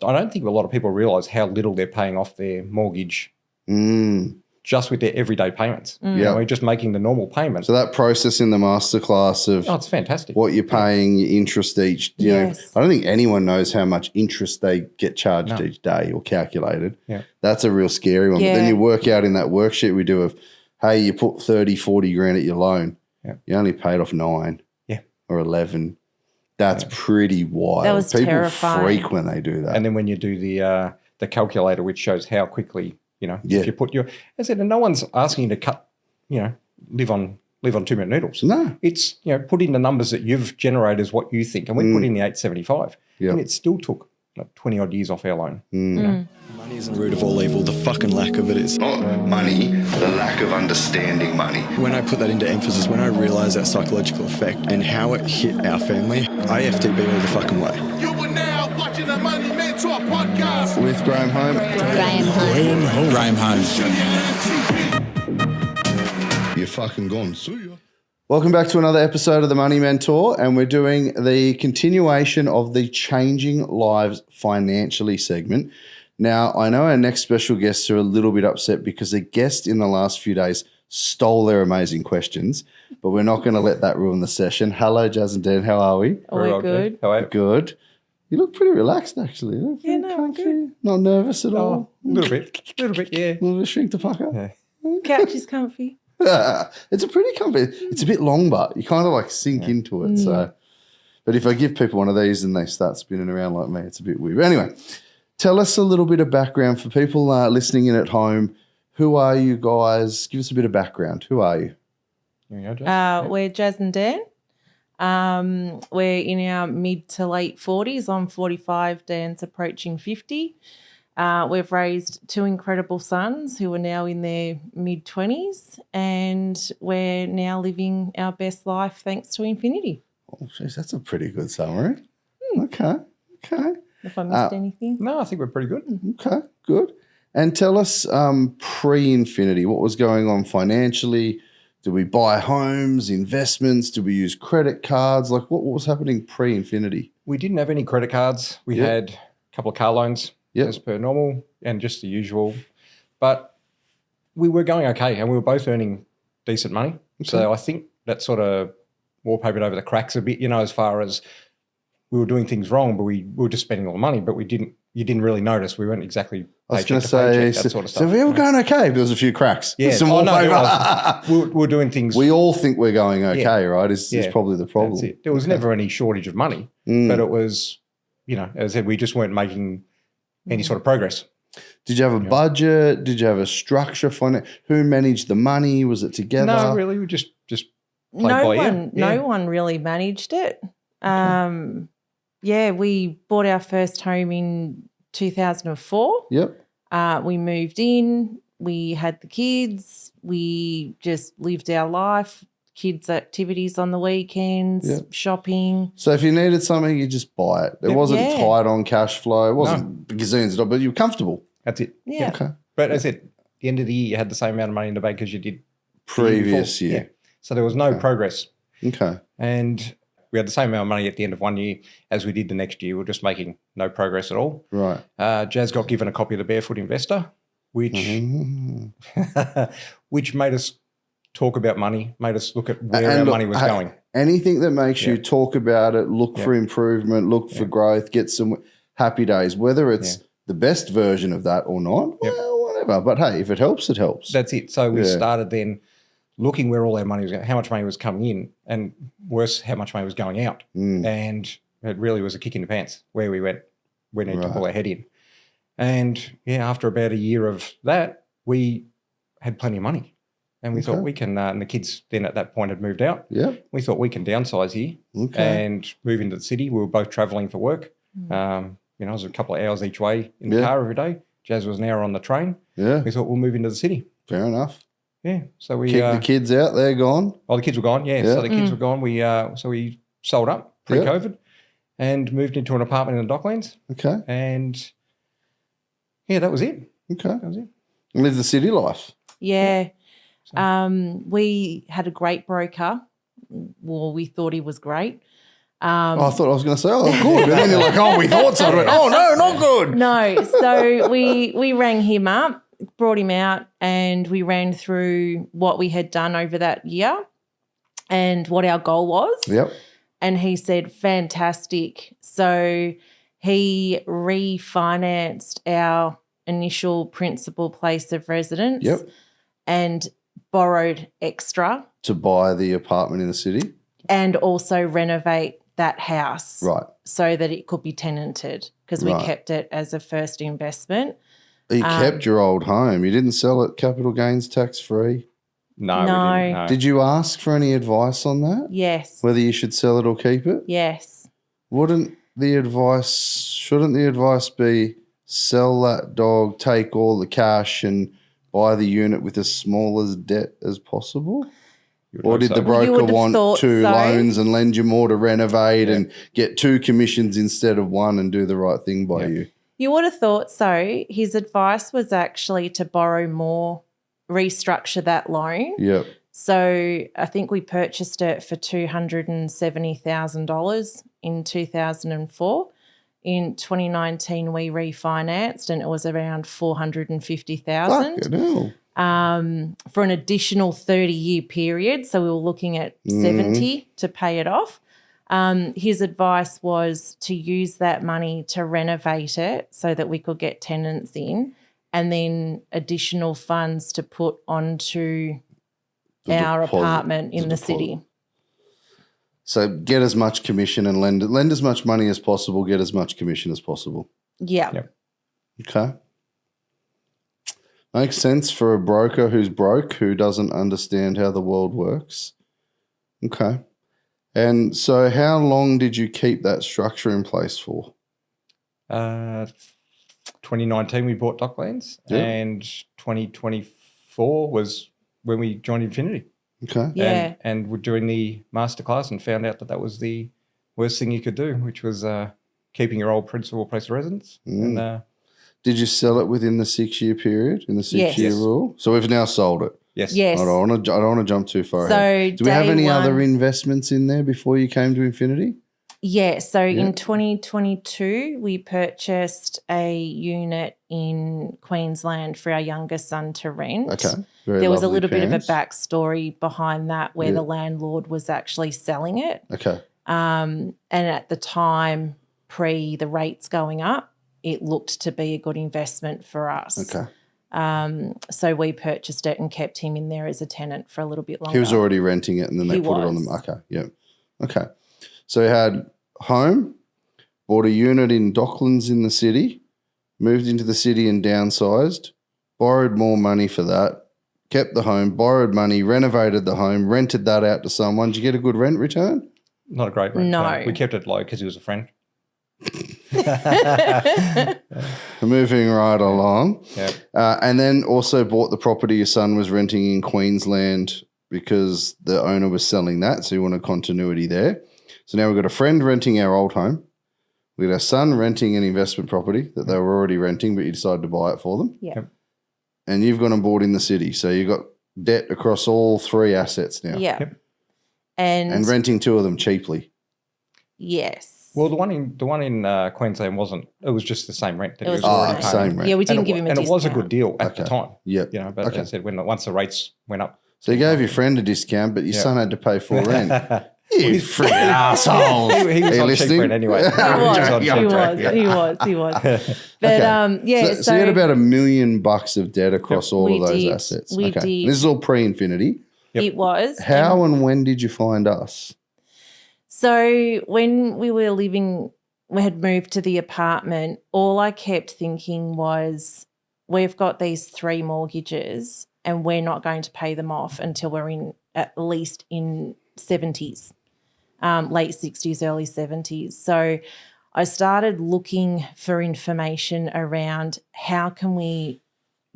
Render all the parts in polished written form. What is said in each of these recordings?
I don't think a lot of people realise how little they're paying off their mortgage just with their everyday payments. Yeah. We're just making the normal payment. So that process in the masterclass of it's fantastic. What you're paying, your interest each, you know, I don't think anyone knows how much interest they get charged each day or calculated. Yeah. That's a real scary one. Yeah. But then you work out in that worksheet we do of, hey, you put 30, 40 grand at your loan. Yeah. You only paid off 9 or 11. That's pretty wild. That was People terrifying. freak when they do that. And then when you do the calculator, which shows how quickly, if you put I said, and no one's asking you to cut, live on 2-minute noodles. No. It's, put in the numbers that you've generated as what you think. And we put in the 875. Yep. And it still took 20 odd years off our loan. Money isn't the root of all evil. The fucking lack of it is. Not money, the lack of understanding money. When I put that into emphasis, when I realised that psychological effect and how it hit our family, I FTB all the fucking way. You are now watching the Money Mentor podcast with Graham Home. Graham Holmes. You're fucking gone. See ya. Welcome back to another episode of The Money Mentor, and we're doing the continuation of the Changing Lives Financially segment. Now, I know our next special guests are a little bit upset because a guest in the last few days stole their amazing questions, but we're not going to let that ruin the session. Hello, Jas and Dan. How are we? We're good. How are you? Good. You look pretty relaxed, actually. You look pretty comfy. good. Not nervous at all. A little bit, yeah. A little bit shrink to pucker. Yeah. Couch is comfy. It's a pretty comfy. It's a bit long, but you kind of like sink into it. So, but if I give people one of these and they start spinning around like me, it's a bit weird. But anyway, tell us a little bit of background for people listening in at home. Who are you guys? Give us a bit of background. Who are you? We're Jas and Dan. We're in our mid to late 40s. I'm 45. Dan's approaching 50. We've raised 2 incredible sons who are now in their mid-20s, and we're now living our best life thanks to infinity. Oh, geez, that's a pretty good summary. Okay. If I missed anything. No, I think we're pretty good. Okay, good. And tell us pre-infinity, what was going on financially? Did we buy homes, investments? Did we use credit cards? Like what was happening pre-infinity? We didn't have any credit cards. We had a couple of car loans. As per normal and just the usual. But we were going okay and we were both earning decent money. Okay. So I think that sort of wallpapered over the cracks a bit, as far as we were doing things wrong, but we were just spending all the money, but you didn't really notice. We weren't exactly paycheck to paycheck, that sort of stuff. So we were going okay, but there was a few cracks. Yeah. Some we were doing things. We all think we're going okay, right? Is probably the problem. That's it. There was never any shortage of money, but it was, as I said, we just weren't making any sort of progress. Did you have a budget? Did you have a structure for it? Who managed the money? Was it together? No, really. We just played by ear. No one really managed it. We bought our first home in 2004. Yep. We moved in. We had the kids. We just lived our life. Kids' activities on the weekends, shopping. So if you needed something, you just buy it. It wasn't tight on cash flow. It wasn't gazillions, but you were comfortable. That's it. Yeah. Okay. But as I said, at the end of the year, you had the same amount of money in the bank as you did previous year. Yeah. So there was no progress. Okay. And we had the same amount of money at the end of one year as we did the next year. We were just making no progress at all. Right. Jas got given a copy of The Barefoot Investor, which which made us talk about money, made us look at where our money was going. Anything that makes you talk about it, look for improvement, look for growth, get some happy days, whether it's the best version of that or not, well, whatever. But hey, if it helps, it helps. That's it. So we started then looking where all our money was going, how much money was coming in, and worse, how much money was going out. And it really was a kick in the pants where we need to pull our head in. And after about a year of that, we had plenty of money. And we thought we can, and the kids then at that point had moved out. Yeah. We thought we can downsize here and move into the city. We were both travelling for work. It was a couple of hours each way in the car every day. Jas was an hour on the train. Yeah. We thought we'll move into the city. Fair enough. Yeah. So we kicked the kids out. They're gone. Oh, the kids were gone. Yeah. So the kids were gone. We sold up pre-COVID and moved into an apartment in the Docklands. Okay. And that was it. Okay. That was it. And live the city life. Yeah. We had a great broker. Well, we thought he was great. I thought I was going to say, oh, good. And then you're like, oh, we thought so. I went, oh, no, not good. No. So we rang him up, brought him out, and we ran through what we had done over that year and what our goal was. Yep. And he said, fantastic. So he refinanced our initial principal place of residence and borrowed extra. To buy the apartment in the city? And also renovate that house. Right. So that it could be tenanted because we kept it as a first investment. You kept your old home. You didn't sell it capital gains tax free? No, we didn't. No. Did you ask for any advice on that? Yes. Whether you should sell it or keep it? Yes. Shouldn't the advice be sell that dog, take all the cash and buy the unit with as small as debt as possible? Or did the broker want two loans and lend you more to renovate and get two commissions instead of one and do the right thing by you? You would have thought so. His advice was actually to borrow more, restructure that loan. Yep. So I think we purchased it for $270,000 in 2004. In 2019, we refinanced and it was around $450,000. Fucking hell. For an additional 30-year period. So we were looking at 70 to pay it off. His advice was to use that money to renovate it so that we could get tenants in and then additional funds to put onto our apartment in the city. So get as much commission and lend as much money as possible, get as much commission as possible. Yeah. Yep. Okay. Makes sense for a broker who's broke, who doesn't understand how the world works. Okay. And so how long did you keep that structure in place for? 2019 we bought Docklands and 2024 was when we joined Infinity. Okay. Yeah. And we're doing the Masterclass and found out that was the worst thing you could do, which was keeping your old principal place of residence. And did you sell it within the 6-year period, in the 6-year rule? So we've now sold it. Yes. Yes. I don't want to jump too far So ahead. Do we have any day other one- investments in there before you came to Infinity? Yeah. So in 2022, we purchased a unit in Queensland for our youngest son to rent. Okay. There was a little bit of a backstory behind that where the landlord was actually selling it. Okay. And at the time, pre the rates going up, it looked to be a good investment for us. Okay. So we purchased it and kept him in there as a tenant for a little bit longer. He was already renting it and then they put it on them. Okay. Yeah. Okay. So he had home, bought a unit in Docklands in the city, moved into the city and downsized, borrowed more money for that, kept the home, borrowed money, renovated the home, rented that out to someone. Did you get a good rent return? Not a great rent. No. We kept it low because he was a friend. Moving right along. Yeah. And then also bought the property your son was renting in Queensland because the owner was selling that. So you wanted continuity there. So now we've got a friend renting our old home. We've got our son renting an investment property that they were already renting, but you decided to buy it for them. Yeah. And you've gone and bought in the city. So you've got debt across all 3 assets now. Yeah. Yep. And renting 2 of them cheaply. yes. Well, the one in Queensland wasn't. It was just the same rent. That It was he already the paying. same rent. Yeah, we didn't give him a and discount. it was a good deal at the time. Yep. You know, but Okay. as I said, once the rates went up. So you gave your friend a discount, but your son had to pay full rent. You He's- freaking assholes. He was Are you on cheap listening? rent anyway. He He was on cheap rent. was. But So you had about $1 million of debt across all We of those did. assets. We did. This is all pre-Infinity. it was. How and when did you find us? So when we had moved to the apartment, all I kept thinking was, we've got these 3 mortgages and we're not going to pay them off until we're at least in 70s, late 60s, early 70s. So I started looking for information around how can we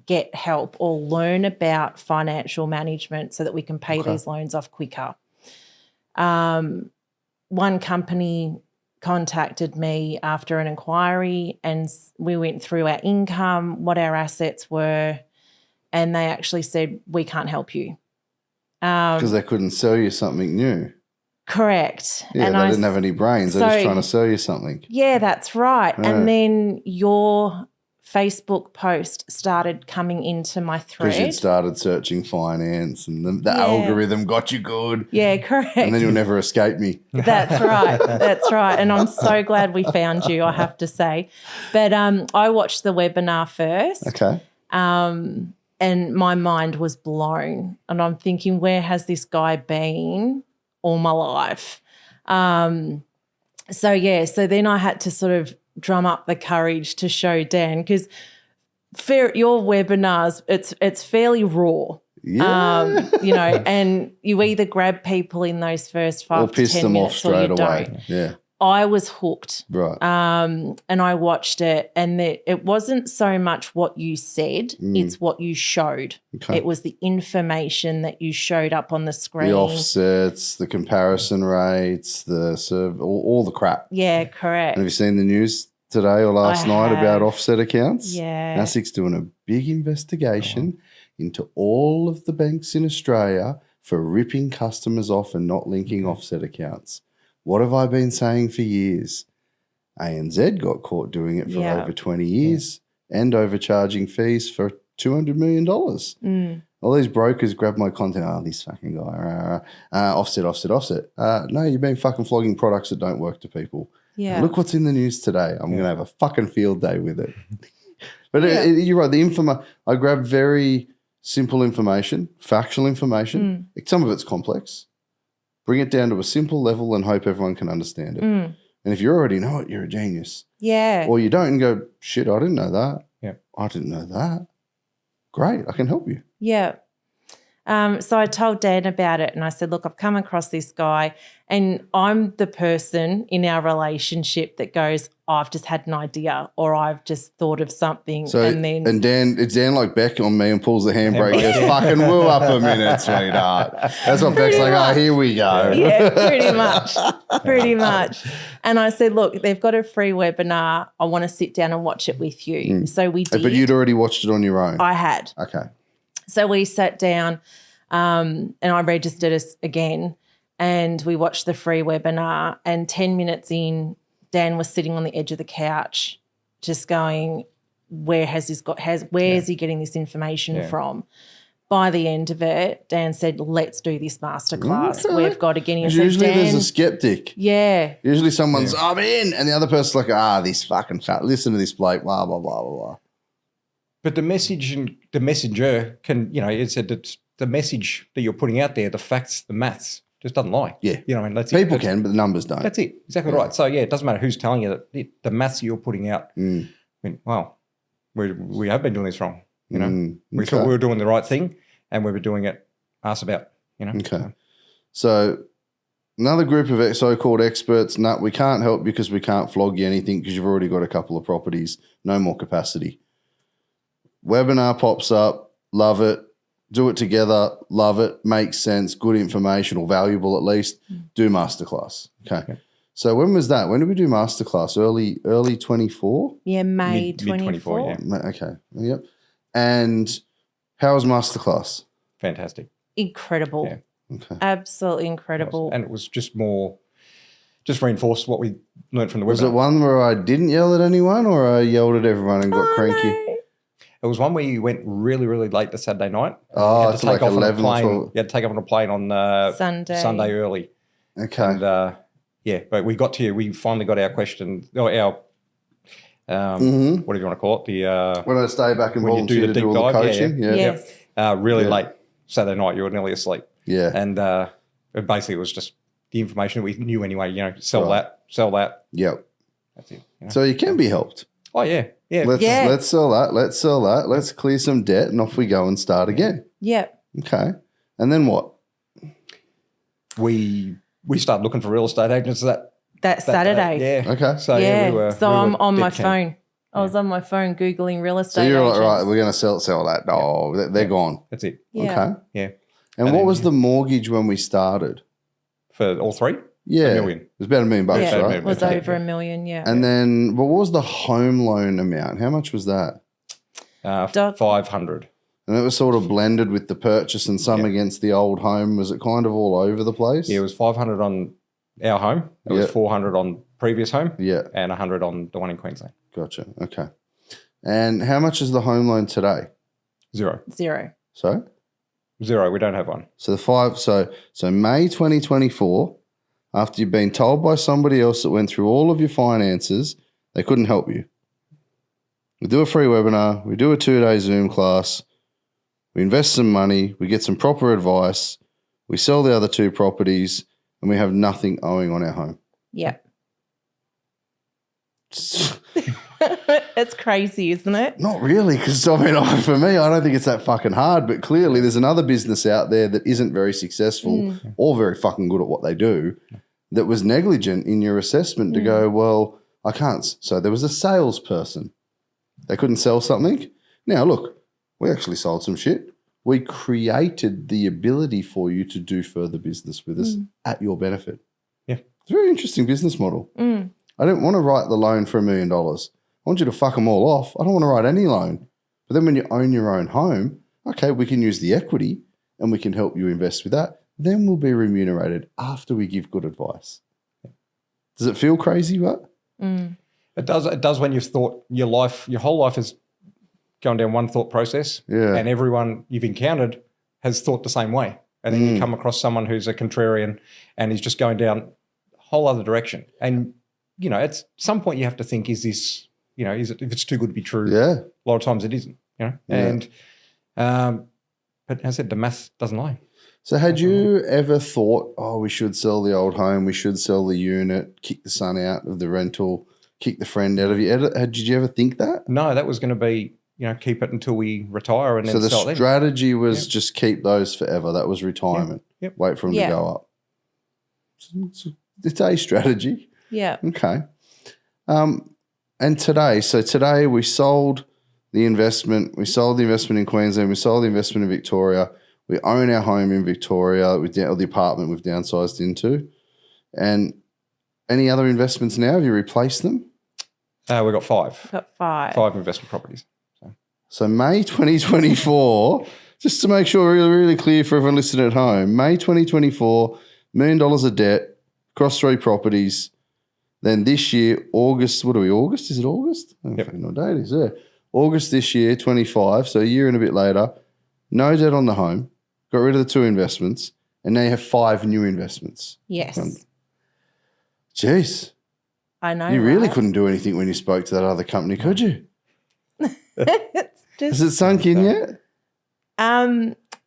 get help or learn about financial management so that we can pay these loans off quicker. One company contacted me after an inquiry and we went through our income, what our assets were, and they actually said, we can't help you. Because they couldn't sell you something new. Correct. Yeah, and they didn't have any brains. They're just trying to sell you something. Yeah, that's right. Yeah. And then your Facebook post started coming into my thread. Because you'd started searching finance and the algorithm got you good. Yeah, correct. And then you'll never escape me. That's right. That's right. And I'm so glad we found you, I have to say. But I watched the webinar first. Okay. And my mind was blown. And I'm thinking, where has this guy been all my life? So then I had to sort of drum up the courage to show Dan, because your webinars, it's fairly raw. Yeah. And you either grab people in those first 5 or to piss 10 them off minutes straight or you away. don't. Yeah. I was hooked. Right. And I watched it, and it wasn't so much what you said, it's what you showed. Okay. It was the information that you showed up on the screen. The offsets, the comparison rates, all the crap. Yeah, correct. Have you seen the news today or last night about offset accounts? Yeah. ASIC's doing a big investigation into all of the banks in Australia for ripping customers off and not linking offset accounts. What have I been saying for years? ANZ got caught doing it for over 20 years and overcharging fees for $200 million. All these brokers grab my content. Oh, this fucking guy. Offset. No, you've been fucking flogging products that don't work to people. Yeah. And look what's in the news today. I'm going to have a fucking field day with it. But you're right. I grab very simple information, factual information. Some of it's complex. Bring it down to a simple level and hope everyone can understand it. And if you already know it, you're a genius. Yeah. Or you don't and go, shit, I didn't know that. Yeah. I didn't know that. Great, I can help you. Yeah. So I told Dan about it and I said, look, I've come across this guy and I'm the person in our relationship that goes, I've just had an idea or I've just thought of something. So, and Dan, it's Dan like Beck on me and pulls the handbrake and goes, fucking woo up a minute, sweetheart. That's what Beck's like, oh, here we go. Yeah, pretty much. And I said, look, they've got a free webinar. I want to sit down and watch it with you. So we did. But you'd already watched it on your own? I had. Okay. So we sat down and I registered us again and we watched the free webinar, and 10 minutes in, Dan was sitting on the edge of the couch just going, where is he getting this information from? By the end of it, Dan said, let's do this masterclass. Okay. We've got to get in. So usually Dan, there's a skeptic. Yeah. Usually someone's, I'm in, and the other person's like, this fucking fat, listen to this bloke, blah, blah, blah, blah, blah. But the message and the messenger can, it said that the message that you're putting out there, the facts, the maths, just doesn't lie. Yeah. That's People it. can, but the numbers don't. That's it. Exactly right. So, it doesn't matter who's telling you that the maths you're putting out. I mean, wow, we have been doing this wrong. We thought we were doing the right thing and we were doing it arse about, Okay. So another group of so-called experts, we can't help because we can't flog you anything because you've already got a couple of properties, no more capacity. Webinar pops up, love it. Do it together, love it, makes sense, good information or valuable at least. Do masterclass. Okay. So when was that? When did we do masterclass? Early 24? Yeah, May Mid 24. Yeah. Okay. Yep. And how was masterclass? Fantastic. Incredible. Yeah. Okay. Absolutely incredible. And it was just reinforced what we learned from the webinar. Was it one where I didn't yell at anyone or I yelled at everyone and got cranky? No. It was one where you went really, really late the Saturday night. Oh, it's like 11 or 12. You had to take off on a plane on Sunday early. Okay. And but we got to you. We finally got our question, or our whatever you want to call it. When I stay back and when you volunteer do the to do deep all the dive, coaching. Yes. Really late Saturday night. You were nearly asleep. Yeah. And basically it was just the information that we knew anyway. Sell that. Yep. That's it. So you can be helped. Oh yeah. Yeah. Let's sell that. Let's clear some debt and off we go and start again. Yep. Okay. And then what? We started looking for real estate agents that Saturday. Day. Yeah. Okay. So we were. So I'm on my keen. phone. I was on my phone Googling real estate So you're agents. like, right, we're going to sell that. Oh, they're gone. That's it. Yeah. Okay. Yeah. And what was the mortgage when we started? For all three? Yeah. $1 million. It was about $1 million, Yeah, right? it was over $1 million, yeah. And then what was the home loan amount? How much was that? 500. And it was sort of blended with the purchase and some against the old home. Was it kind of all over the place? Yeah, it was 500 on our home. It was 400 on previous home. Yeah. And 100 on the one in Queensland. Gotcha. Okay. And how much is the home loan today? Zero. So? Zero. We don't have one. So so May 2024, after you've been told by somebody else that went through all of your finances, they couldn't help you. We do a free webinar, we do a 2-day Zoom class, we invest some money, we get some proper advice, we sell the other 2 properties, and we have nothing owing on our home. Yep. It's crazy, isn't it? Not really, because I mean, for me, I don't think it's that fucking hard, but clearly there's another business out there that isn't very successful or very fucking good at what they do that was negligent in your assessment to go, well, I can't. So there was a salesperson. They couldn't sell something. Now, look, we actually sold some shit. We created the ability for you to do further business with us at your benefit. Yeah. It's a very interesting business model. I don't want to write the loan for $1 million. I want you to fuck them all off. I don't want to write any loan. But then when you own your own home, okay, we can use the equity and we can help you invest with that. Then we'll be remunerated after we give good advice. Does it feel crazy, what? It does. It does when you've thought your whole life is going down one thought process. Yeah. And everyone you've encountered has thought the same way. And then you come across someone who's a contrarian and is just going down a whole other direction. And, you know, at some point you have to think, is this, you know, if it's too good to be true? Yeah. A lot of times it isn't, you know. Yeah. And, but as I said, the math doesn't lie. So had you ever thought, oh, we should sell the old home, we should sell the unit, kick the son out of the rental, kick the friend out of you? Did you ever think that? No, that was going to be, you know, keep it until we retire and then sell it. So the strategy was just keep those forever. That was retirement. Yep. Wait for them to go up. It's a strategy. Yeah. Okay. And today we sold the investment. We sold the investment in Queensland. We sold the investment in Victoria. We own our home in Victoria, or the apartment we've downsized into. And any other investments now? Have you replaced them? We've got five. Five investment properties. So May 2024, just to make sure really, really clear for everyone listening at home, May 2024, $1 million of debt, across 3 properties. Then this year, August, what are we, August? Is it August? I don't fucking know what date it is. Yeah. August this year, 25, so a year and a bit later, no debt on the home, got rid of the 2 investments, and now you have 5 new investments. Yes. Jeez. I know. You really couldn't do anything when you spoke to that other company, could you? Has it sunk in yet?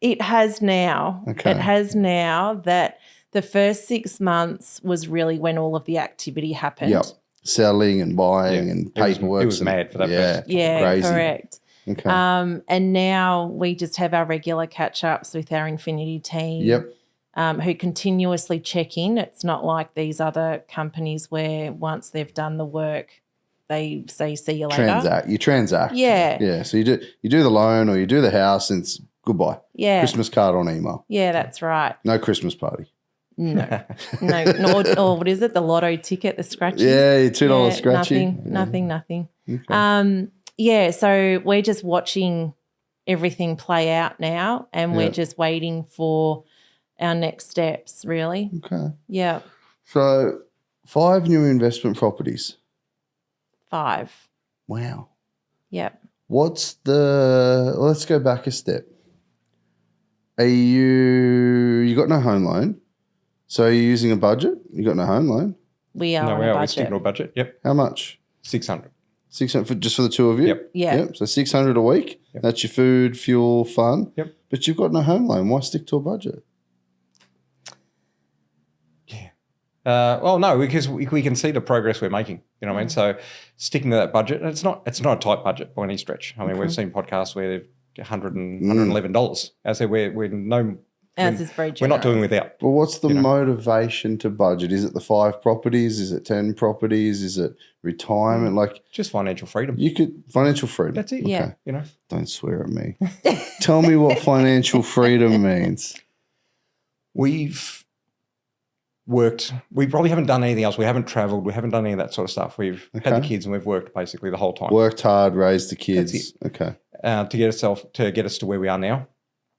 It has now. Okay. It has now that the first 6 months was really when all of the activity happened. Yep. Selling and buying and paperwork. It was mad for that first. Yeah, crazy. correct. Okay. And now we just have our regular catch-ups with our Infinity team. Yep. Who continuously check in. It's not like these other companies where once they've done the work, they say, see you later. You transact. Yeah. Yeah. So you do the loan or you do the house and it's goodbye. Yeah. Christmas card on email. Yeah, that's right. No Christmas party. No. Or what is it? The lotto ticket, the scratchies? Yeah, $2 scratchy. Nothing. Okay. So we're just watching everything play out now and we're just waiting for our next steps, really. Okay. Yeah. So 5 new investment properties. 5. Wow. Yep. Let's go back a step. You got no home loan, so are you using a budget? You got no home loan? We are on a We're budget. sticking to a budget. Yep. How much? 600. 600 just for the 2 of you? Yep. Yeah. Yep. So 600 a week. Yep. That's your food, fuel, fun. Yep. But you've got no home loan. Why stick to a budget? Well, no, because we can see the progress we're making. You know what I mean? So sticking to that budget, and it's not a tight budget by any stretch. I mean, we've seen podcasts where they're $111. As I said, we're no. Ours is very generous. We're not doing without. Well, what's the motivation to budget? Is it the 5 properties? Is it 10 properties? Is it retirement? Like Just financial freedom. financial freedom. That's it. Yeah. Okay. You know, Don't swear at me. Tell me what financial freedom means. we've worked. We probably haven't done anything else. We haven't traveled. We haven't done any of that sort of stuff. We've had the kids and we've worked basically the whole time. Worked hard, raised the kids. That's Okay. To get us to where we are now.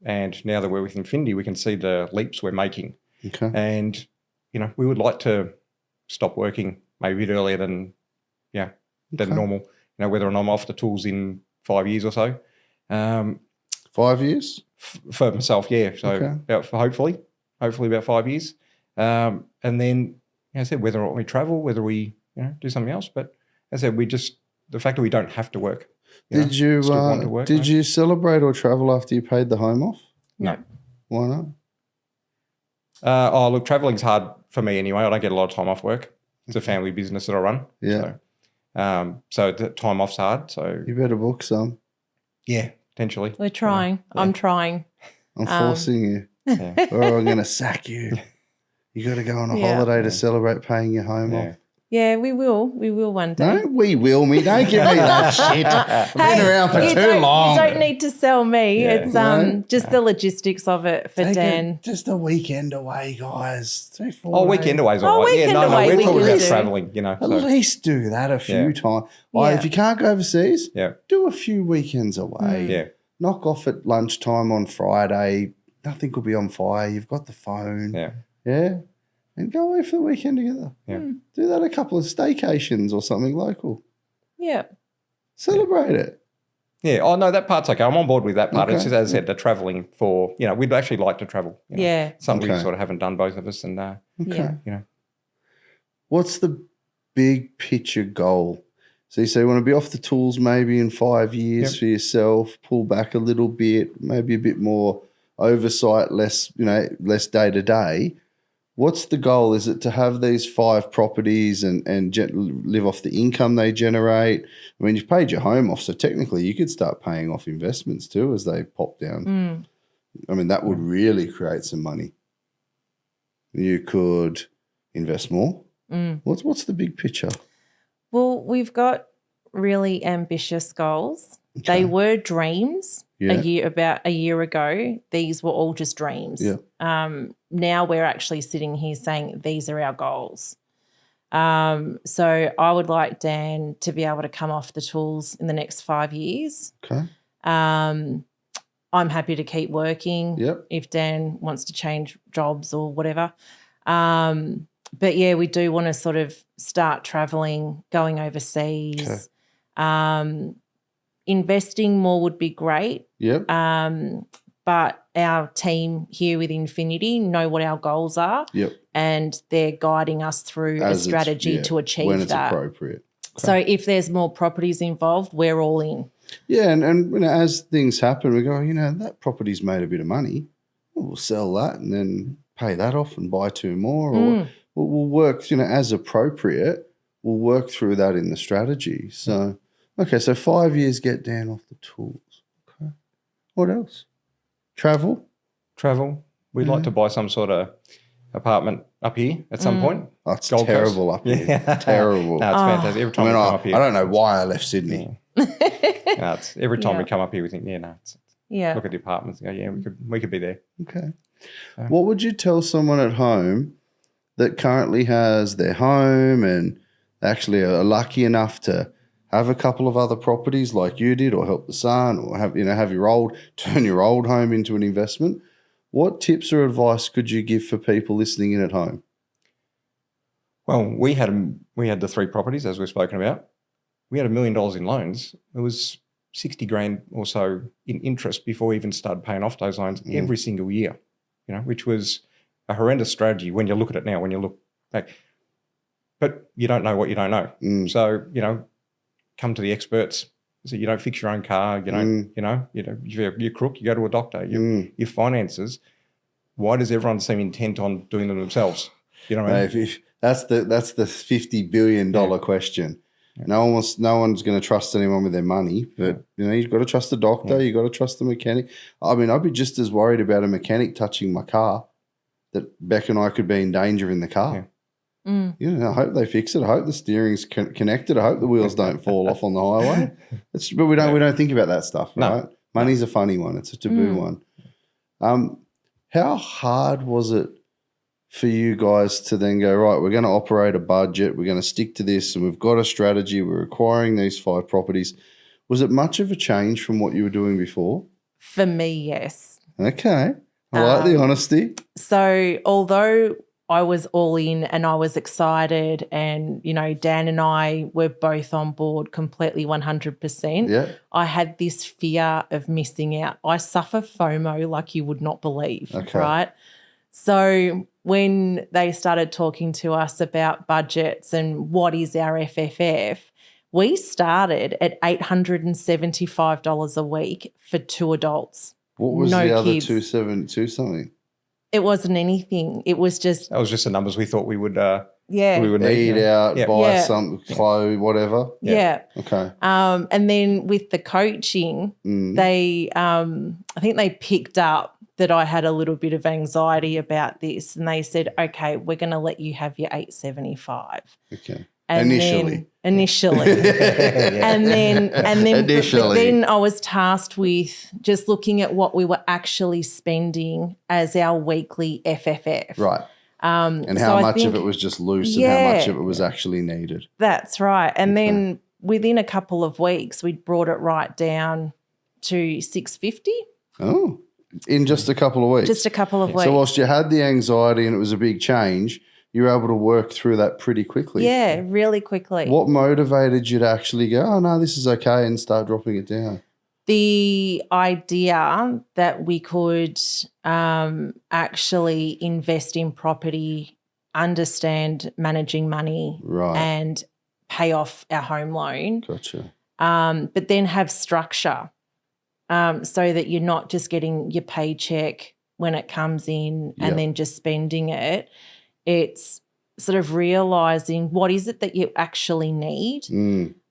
And now that we're with Infinity, we can see the leaps we're making. Okay. And, we would like to stop working maybe a bit earlier than normal. Whether or not I'm off the tools in 5 years or so. 5 years? For myself, yeah. So hopefully about 5 years. And then, I said, whether or not we travel, whether we do something else. But as I said, the fact that we don't have to work. Did you still want to work, did you celebrate or travel after you paid the home off? No. Why not? Look, travelling's hard for me anyway. I don't get a lot of time off work. It's a family business that I run. Yeah. So the time off's hard. So you better book some. Yeah, potentially. We're trying. Yeah. I'm trying. I'm forcing you. Yeah. Or I'm going to sack you. You got to go on a holiday to celebrate paying your home off. Yeah, we will. We will one day. No, we will. Don't give me that shit. I've been around for too long. You don't need to sell me. Yeah. It's just the logistics of it for Dan. Just a weekend away, guys. 3-4 days. Weekend away's all right. Weekend away, we're talking about do. travelling, At least do that a few times. If you can't go overseas, do a few weekends away. Yeah. Knock off at lunchtime on Friday. Nothing could be on fire. You've got the phone. Yeah. Yeah. And go away for the weekend together. Yeah. Do that a couple of staycations or something local. Yeah. Celebrate it. Yeah. Oh, no, that part's okay. I'm on board with that part. It's just, as I said, the travelling for, we'd actually like to travel. Something we sort of haven't done, both of us. And, What's the big picture goal? So you say you want to be off the tools maybe in 5 years for yourself, pull back a little bit, maybe a bit more oversight, less day to day. What's the goal? Is it to have these 5 properties and live off the income they generate? I mean, you've paid your home off, so technically you could start paying off investments too as they pop down. I mean, that would really create some money. You could invest more. What's the big picture? Well, we've got really ambitious goals. Okay. They were dreams about a year ago. These were all just dreams. Yeah. Now we're actually sitting here saying these are our goals. So I would like Dan to be able to come off the tools in the next 5 years. Okay. I'm happy to keep working if Dan wants to change jobs or whatever. But, we do want to sort of start travelling, going overseas. Okay. Investing more would be great. Yep. But our team here with Infinity know what our goals are. Yep. And they're guiding us through a strategy to achieve when it's that. Appropriate. Okay. So if there's more properties involved, we're all in. Yeah, and as things happen, we go, that property's made a bit of money. We'll sell that and then pay that off and buy 2 more. Or we'll work, as appropriate, we'll work through that in the strategy. So, okay, so 5 years, get Dan off the tools. Okay. What else? Travel. We'd like to buy some sort of apartment up here at some point. Oh, it's Gold terrible Coast. Up here. Yeah. Terrible. No, it's fantastic. Every time we come up here. I don't know why I left Sydney. It's every time we come up here, we think, look at the apartments and go, we could be there. Okay. What would you tell someone at home that currently has their home and actually are lucky enough to have a couple of other properties like you did, or help the son, or turn your old home into an investment? What tips or advice could you give for people listening in at home? Well, we had the 3 properties as we've spoken about. We had $1 million in loans. It was 60 grand or so in interest before we even started paying off those loans every single year, which was a horrendous strategy when you look at it now, when you look back. But you don't know what you don't know. So, come to the experts. So you don't fix your own car, you're crook, you go to a doctor, your finances. Why does everyone seem intent on doing them themselves? You know what I mean? That's the $50 billion question. Yeah. No one's going to trust anyone with their money, but you've got to trust the doctor, you've got to trust the mechanic. I mean, I'd be just as worried about a mechanic touching my car that Beck and I could be in danger in the car. Yeah. I hope they fix it. I hope the steering's connected. I hope the wheels don't fall off on the highway. But we don't think about that stuff, right? No. Money's a funny one. It's a taboo one. How hard was it for you guys to then go, right, we're going to operate a budget, we're going to stick to this, and we've got a strategy, we're acquiring these 5 properties? Was it much of a change from what you were doing before? For me, yes. Okay. I like the honesty. So although I was all in and I was excited, and, you know, Dan and I were both on board completely 100%. Yeah. I had this fear of missing out. I suffer FOMO like you would not believe, right? So when they started talking to us about budgets and what is our FFF, we started at $875 a week for 2 adults. What was no the other kids. 272 something? It wasn't anything. It was just That was just the numbers we thought we would yeah. we would need. Eat out, Yeah. buy Yeah. some clothes, whatever. Yeah. Okay. And then with the coaching, they I think they picked up that I had a little bit of anxiety about this, and they said, okay, we're going to let you have your 875. Okay. And Initially. Initially. And then but then I was tasked with just looking at what we were actually spending as our weekly FFF. Right. And so how I much of think- it was just loose and how much of it was actually needed. That's right. And then within a couple of weeks, we brought it right down to $650. Oh, in just a couple of weeks. Just a couple of weeks. So whilst you had the anxiety and it was a big change, you were able to work through that pretty quickly. Yeah, really quickly. What motivated you to actually go, oh, no, this is okay, and start dropping it down? The idea that we could actually invest in property, understand managing money, Right. and pay off our home loan, Gotcha. but then have structure so that you're not just getting your paycheck when it comes in and then just spending it. It's sort of realising what is it that you actually need.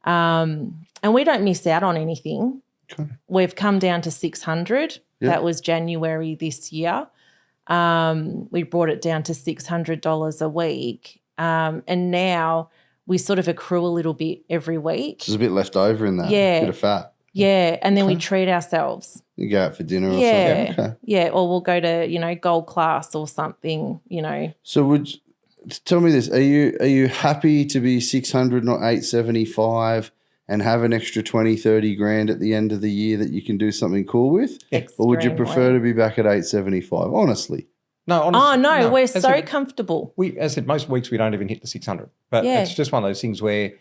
And we don't miss out on anything. Okay. We've come down to 600. Yeah. That was January this year. We brought it down to $600 a week. And now we sort of accrue a little bit every week. There's a bit left over in that. Yeah. Bit of fat. Yeah, and then we treat ourselves. You go out for dinner or Yeah, something. Okay. yeah, or we'll go to, you know, gold class or something, you know. So tell me this, are you happy to be 600, not 875, and have an extra 20, 30 grand at the end of the year that you can do something cool with? Or would you prefer to be back at 875, honestly? No, honestly. Oh, no, we're As so I- comfortable. As I said, most weeks we don't even hit the 600. But Yeah. it's just one of those things where,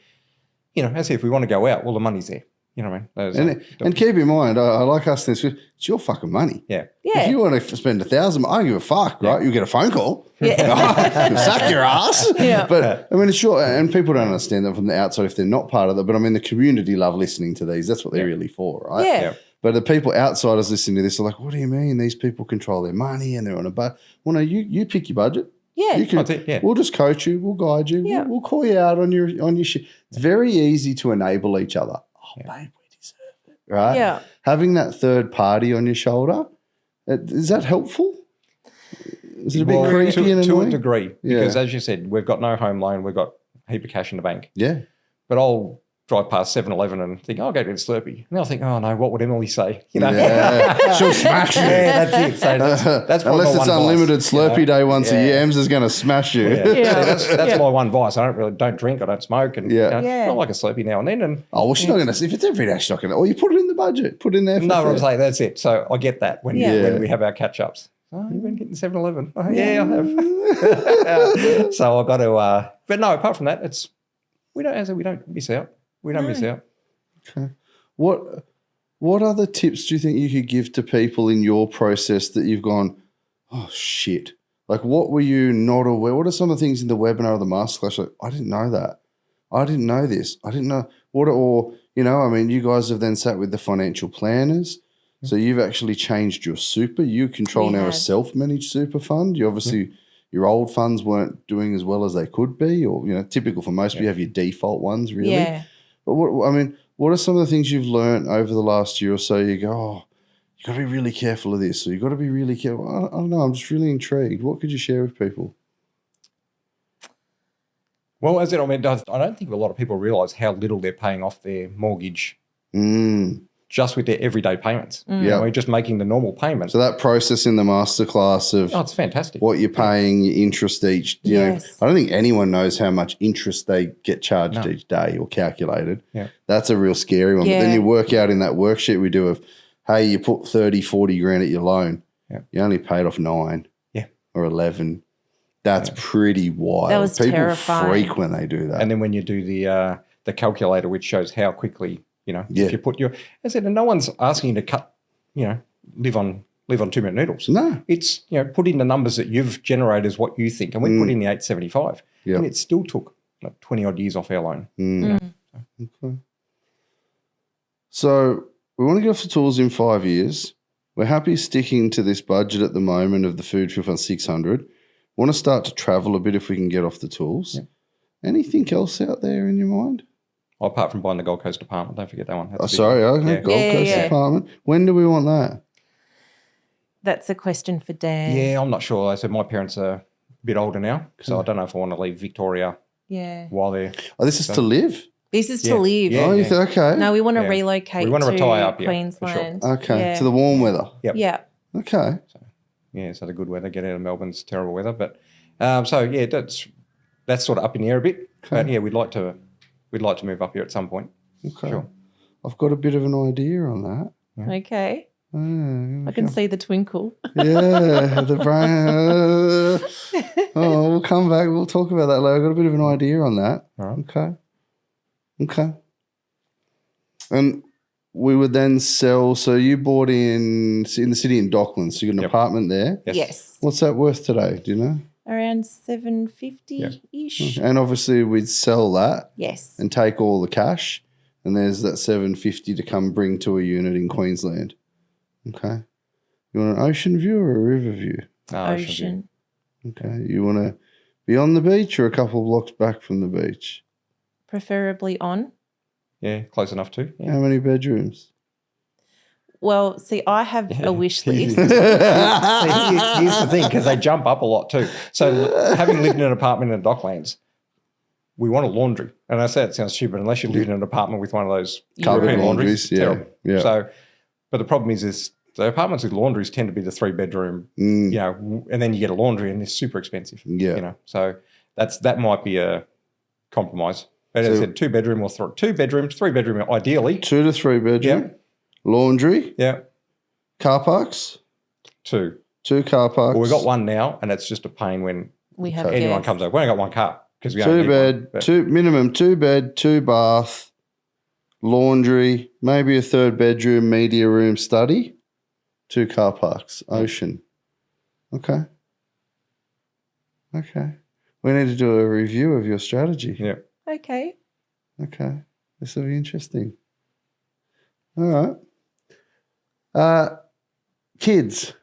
you know, as if we want to go out, well, the money's there. You know what I mean? Those, And keep in mind, I like asking this, it's your fucking money. yeah. Yeah. If you want to spend 1,000, I don't give a fuck, right? You get a phone call. Yeah. Sack your ass. Yeah. But I mean, it's sure, and people don't understand that from the outside if they're not part of it. But I mean, the community love listening to these. That's what they're really for, right? Yeah. Yeah. But the people outsiders listening to this are like, what do you mean? These people control their money and they're on a budget. Well, no, you pick your budget. Yeah. You can, That's it, yeah. We'll just coach you. We'll guide you. Yeah. We'll call you out on your shit. It's very easy to enable each other. Oh, babe, we deserve it. Right? Yeah. Having that third party on your shoulder, is that helpful? Is it a bit Well, creepy and to a annoying? degree, because Yeah. as you said, we've got no home loan, we've got a heap of cash in the bank. Yeah. But I'll drive past 7-Eleven and think, oh, I'll go get a Slurpee. And I'll think, oh, no, what would Emily say? You know? Yeah. She'll smash you. Yeah, that's it. So that's probably Unless my it's one unlimited vice, you know? Slurpee day once a Yeah. year, Ems is going to smash you. Yeah. Yeah. So that's my one vice. I don't drink, I don't smoke, and Yeah. Yeah. I like a Slurpee now and then. And Oh, well, she's not going to, if it's every day, she's not going to, or you put it in the budget, put it in there for no, free. I'm saying that's it. So I get that when Yeah. when we have our catch ups. Oh, you've been hitting 7-Eleven. Oh, yeah, I have. So I've got to. But no, apart from that, we don't miss out. We don't miss out. Okay. What other tips do you think you could give to people in your process that you've gone, oh, shit? Like, what were you not aware? What are some of the things in the webinar or the masterclass? Like, I didn't know that. I didn't know this. I didn't know. I mean, you guys have then sat with the financial planners. So you've actually changed your super. You control We now a have. self-managed super fund. You obviously, your old funds weren't doing as well as they could be, or, you know, typical for most of you have your default ones, really. Yeah. But what are some of the things you've learned over the last year or so? You go, oh, you got to be really careful of this, or you got to be really careful. I don't know. I'm just really intrigued. What could you share with people? Well, as it I don't think a lot of people realise how little they're paying off their mortgage just with their everyday payments. Yeah. We're just making the normal payment. So that process in the masterclass of It's fantastic. what you're paying, your interest each, you Yes. know, I don't think anyone knows how much interest they get charged each day or calculated. Yeah. That's a real scary one. But then Yeah. you work out in that worksheet we do of, hey, you put 30, 40 grand at your loan. Yeah. You only paid off 9 Yeah. or 11. That's pretty wild. That was People terrifying. freak when they do that. And then when you do the calculator, which shows how quickly, if you put I said, and no one's asking you to cut, live on 2-minute noodles. No. It's, put in the numbers that you've generated as what you think. And we put in the 875. Yeah. And it still took 20 odd years off our loan. Okay. So we want to get off the tools in 5 years. We're happy sticking to this budget at the moment of the food fuel fund 600. Want to start to travel a bit if we can get off the tools. Yeah. Anything else out there in your mind? Well, apart from buying the Gold Coast apartment, don't forget that one. That's Gold Coast apartment. When do we want that? That's a question for Dan. Yeah, I'm not sure. I said my parents are a bit older now, so I don't know if I want to leave Victoria while they're... Oh, this is to live? This is to live. Yeah, you think, okay. No, we want to relocate we want to retire up Queensland. For sure. Okay, to the warm weather. Yep. Yeah. Okay. So the good weather, get out of Melbourne's terrible weather. But that's sort of up in the air a bit. Okay. But we'd like to move up here at some point. Okay. Sure. I've got a bit of an idea on that. Yeah. Okay. I can see the twinkle. Yeah, the brain. We'll come back. We'll talk about that later. I've got a bit of an idea on that. All right. Okay. And we would then sell. So you bought in the city in Docklands. So you got an apartment there. Yes. What's that worth today? Do you know? Around 750-ish. And obviously we'd sell that. Yes. And take all the cash. And there's that 750 to come bring to a unit in Queensland. Okay. You want an ocean view or a river view? No, Ocean. Okay. You want to be on the beach or a couple of blocks back from the beach? Preferably on. Yeah, close enough too. Yeah. How many bedrooms? Well, see, I have a wish list. Here's the thing, because they jump up a lot too. So having lived in an apartment in the Docklands, we want a laundry. And I say it sounds stupid, unless you live in an apartment with one of those European laundries. Terrible. Yeah. So, but the problem is the apartments with laundries tend to be the 3-bedroom, and then you get a laundry and they're super expensive. Yeah. So that might be a compromise. But as I said, 2-bedroom or 2 bedrooms, 3-bedroom ideally. 2 to 3 bedroom. Yeah. Laundry. Yeah. Car parks. 2. 2 car parks. Well, we've got one now, and it's just a pain when we have anyone guests. comes over. We only got one car because we 2 only bed, need 2 minimum, 2 bed, 2 bath, laundry, maybe a 3rd bedroom, media room, study, 2 car parks, ocean. Okay. We need to do a review of your strategy. Yeah. Okay. This will be interesting. All right. Kids,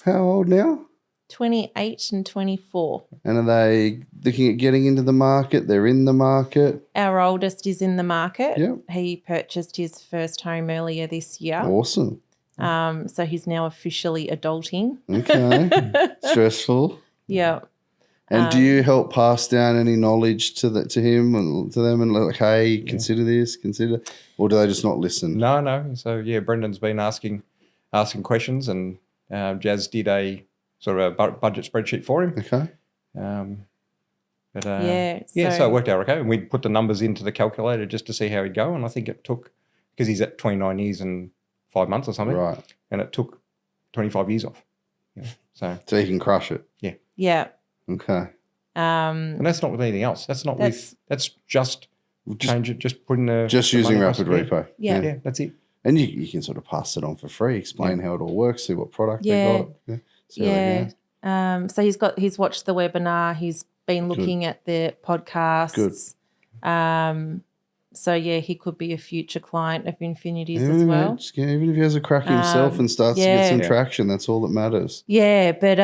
how old now? 28 and 24. And are they looking at getting into the market? They're in the market. Our oldest is in the market. Yep. He purchased his first home earlier this year. Awesome. So he's now officially adulting. Okay. Stressful. Yeah. And do you help pass down any knowledge to him and to them and like, hey, consider this, or do they just not listen? No. So Brendan's been asking questions, and Jas did a sort of a budget spreadsheet for him. Okay. So it worked out okay. And we put the numbers into the calculator just to see how he'd go, and I think it took, because he's at 29 years and 5 months or something, Right. and it took 25 years off. So he can crush it. Yeah. Okay. And that's not with anything else. That's just change it, just put in the using money Rapid across. Repo. Yeah. That's it. And you can sort of pass it on for free, explain how it all works, see what product they got. See how they go. So he's watched the webinar. He's been looking at the podcasts. Good. He could be a future client of Infinity's as well. Even if he has a crack himself and starts to get some traction, that's all that matters. Yeah, but